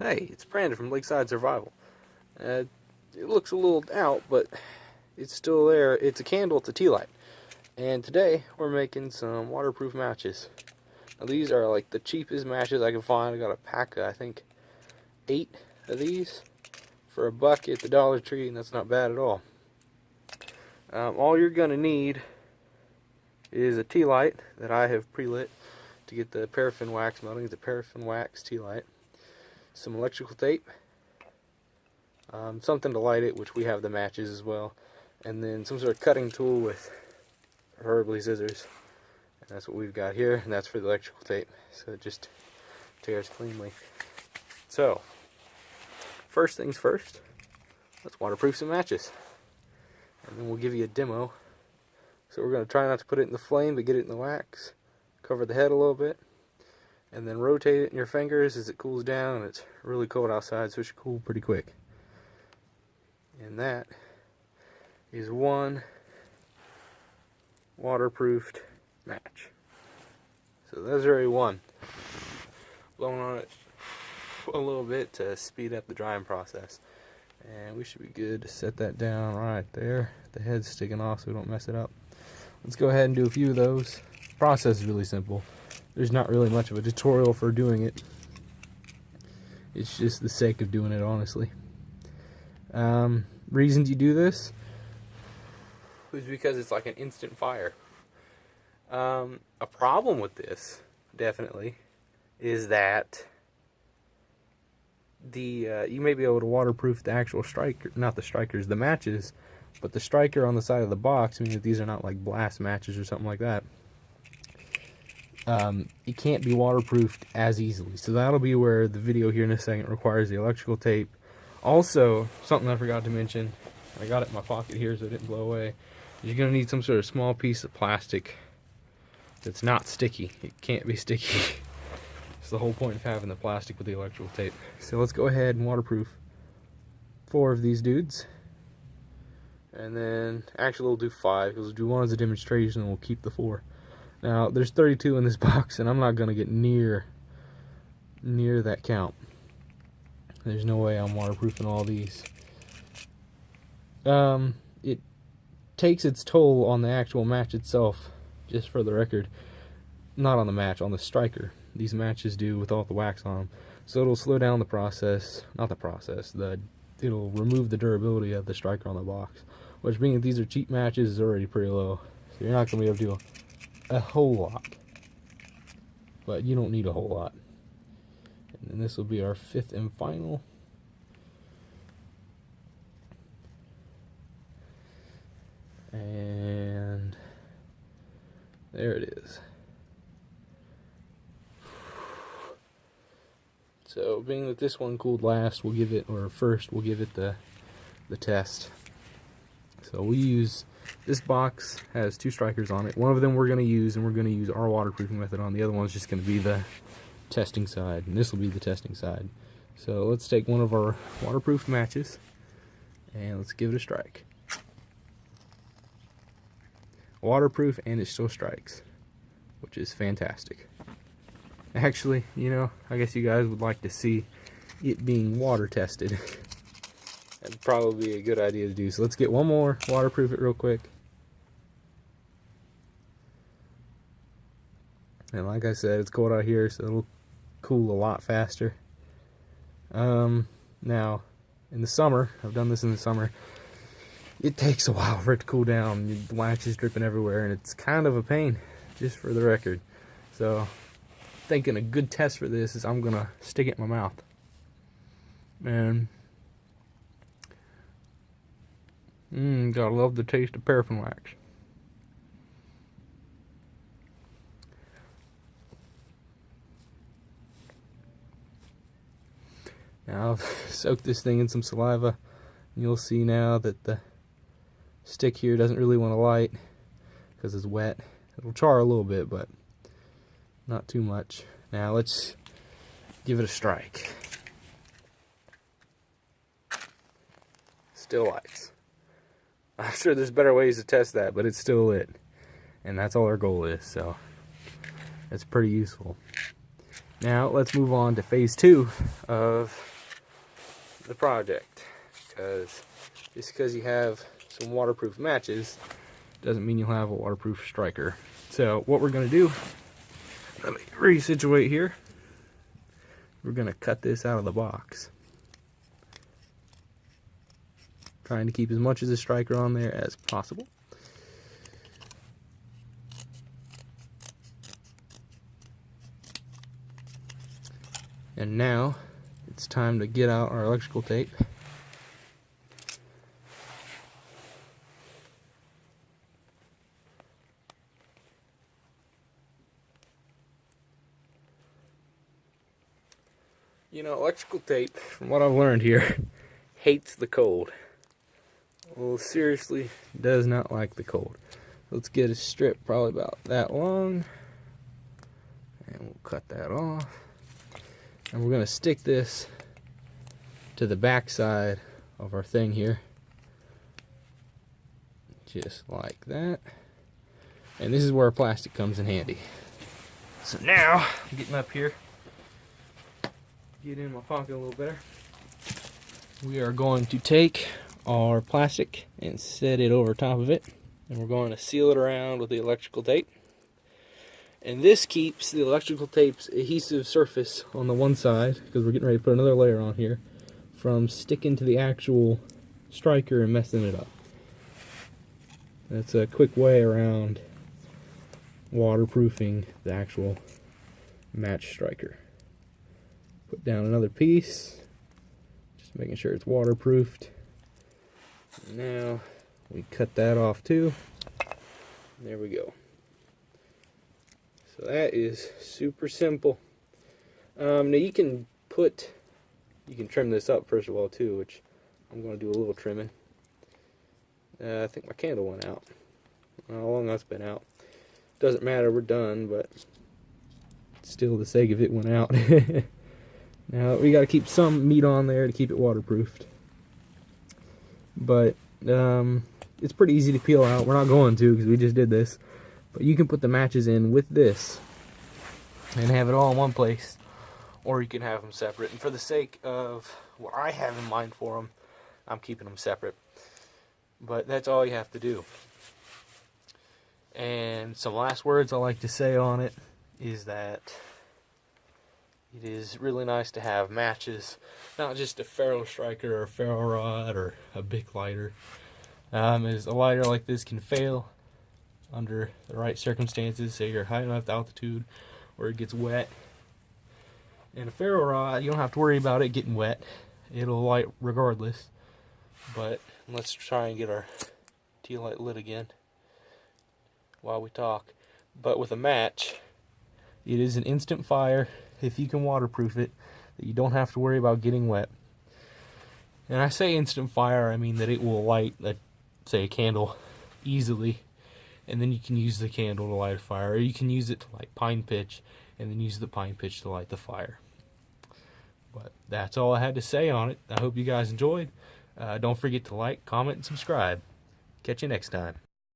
Hey, it's Brandon from Lakeside Survival. It looks a little out, but it's still there. It's a candle, it's a tea light. And today, we're making some waterproof matches. Now, these are like the cheapest matches I can find. I got a pack of, I think, 8 of these for $1 at the Dollar Tree, and that's not bad at all. All you're going to need is a tea light that I have pre-lit to get the paraffin wax melting. It's a paraffin wax tea light. Some electrical tape, something to light it, which we have the matches as well, and then some sort of cutting tool with preferably scissors, and that's what we've got here, and that's for the electrical tape, so it just tears cleanly. So, first things first, let's waterproof some matches, and then we'll give you a demo. So we're going to try not to put it in the flame, but get it in the wax, cover the head a little bit, and then rotate it in your fingers as it cools down. It's really cold outside, so it should cool pretty quick. And that is one waterproofed match. So that's already one. Blowing on it a little bit to speed up the drying process. And we should be good to set that down right there. The head's sticking off so we don't mess it up. Let's go ahead and do a few of those. The process is really simple. There's not really much of a tutorial for doing it. It's just the sake of doing it, honestly. Reasons you do this is because it's like an instant fire. A problem with this, definitely, is that you may be able to waterproof the actual striker, not the strikers, the matches, but the striker on the side of the box, meaning that these are not like blast matches or something like that. It can't be waterproofed as easily. So that'll be where the video here in a second requires the electrical tape. Also, something I forgot to mention, I got it in my pocket here so it didn't blow away. You're going to need some sort of small piece of plastic that's not sticky. It can't be sticky. It's the whole point of having the plastic with the electrical tape. So let's go ahead and waterproof 4 of these dudes. And then, actually we'll do 5, because we'll do 1 as a demonstration and we'll keep the 4. Now, there's 32 in this box, and I'm not going to get near that count. There's no way I'm waterproofing all these. It takes its toll on the actual match itself, just for the record. Not on the match, on the striker. These matches do with all the wax on them. So it'll slow down the process, it'll remove the durability of the striker on the box. Which being that these are cheap matches is already pretty low. So you're not going to be able to do a whole lot, but you don't need a whole lot. And then this will be our 5th and final. And there it is. So being that this one cooled last, we'll give it, or first, we'll give it the test. So we use, this box has 2 strikers on it. One of them we're going to use, and we're going to use our waterproofing method on. The other one's just going to be the testing side, and this will be the testing side. So let's take one of our waterproof matches, and let's give it a strike. Waterproof, and it still strikes, which is fantastic. Actually, you know, I guess you guys would like to see it being water tested. That'd probably be a good idea to do. So let's get one more, waterproof it real quick. And like I said, it's cold out here, so it'll cool a lot faster. Now, in the summer, I've done this in the summer, it takes a while for it to cool down. The wax is dripping everywhere, and it's kind of a pain, just for the record. So, thinking a good test for this is I'm going to stick it in my mouth. And gotta love the taste of paraffin wax. Now I've soaked this thing in some saliva, and you'll see now that the stick here doesn't really want to light because it's wet. It'll char a little bit, but not too much. Now let's give it a strike. Still lights. I'm sure there's better ways to test that, but it's still lit. And that's all our goal is, so that's pretty useful. Now let's move on to phase 2 of the project, because just because you have some waterproof matches doesn't mean you'll have a waterproof striker. So what we're going to do, let me resituate here. We're going to cut this out of the box, trying to keep as much of the striker on there as possible. And now it's time to get out our electrical tape. You know, electrical tape, from what I've learned here, hates the cold. Well, seriously, does not like the cold. Let's get a strip probably about that long, and we'll cut that off. And we're going to stick this to the back side of our thing here, just like that. And this is where our plastic comes in handy. So now, I'm getting up here, get in my pocket a little better. We are going to take our plastic and set it over top of it, and we're going to seal it around with the electrical tape. And this keeps the electrical tape's adhesive surface on the one side, because we're getting ready to put another layer on here, from sticking to the actual striker and messing it up. That's a quick way around waterproofing the actual match striker. Put down another piece, just making sure it's waterproofed. Now we cut that off too. There we go. So that is super simple. Now you can trim this up first of all too, which I'm going to do a little trimming. I think my candle went out. I don't know how long that's been out. Doesn't matter, we're done, but still the sake of it went out. Now we got to keep some meat on there to keep it waterproofed. But it's pretty easy to peel out. We're not going to, because we just did this. But you can put the matches in with this and have it all in one place, or you can have them separate. And for the sake of what I have in mind for them, I'm keeping them separate. But that's all you have to do. And some last words I like to say on it is that it is really nice to have matches, not just a ferro striker or a ferro rod or a Bic lighter. As a lighter like this can fail under the right circumstances, say you're high enough altitude or it gets wet. And a ferro rod, you don't have to worry about it getting wet. It'll light regardless. But let's try and get our tea light lit again while we talk. But with a match, it is an instant fire if you can waterproof it, that you don't have to worry about getting wet. And I say instant fire, I mean that it will light, say, a candle easily, and then you can use the candle to light a fire, or you can use it to light pine pitch, and then use the pine pitch to light the fire. But that's all I had to say on it. I hope you guys enjoyed. Don't forget to like, comment, and subscribe. Catch you next time.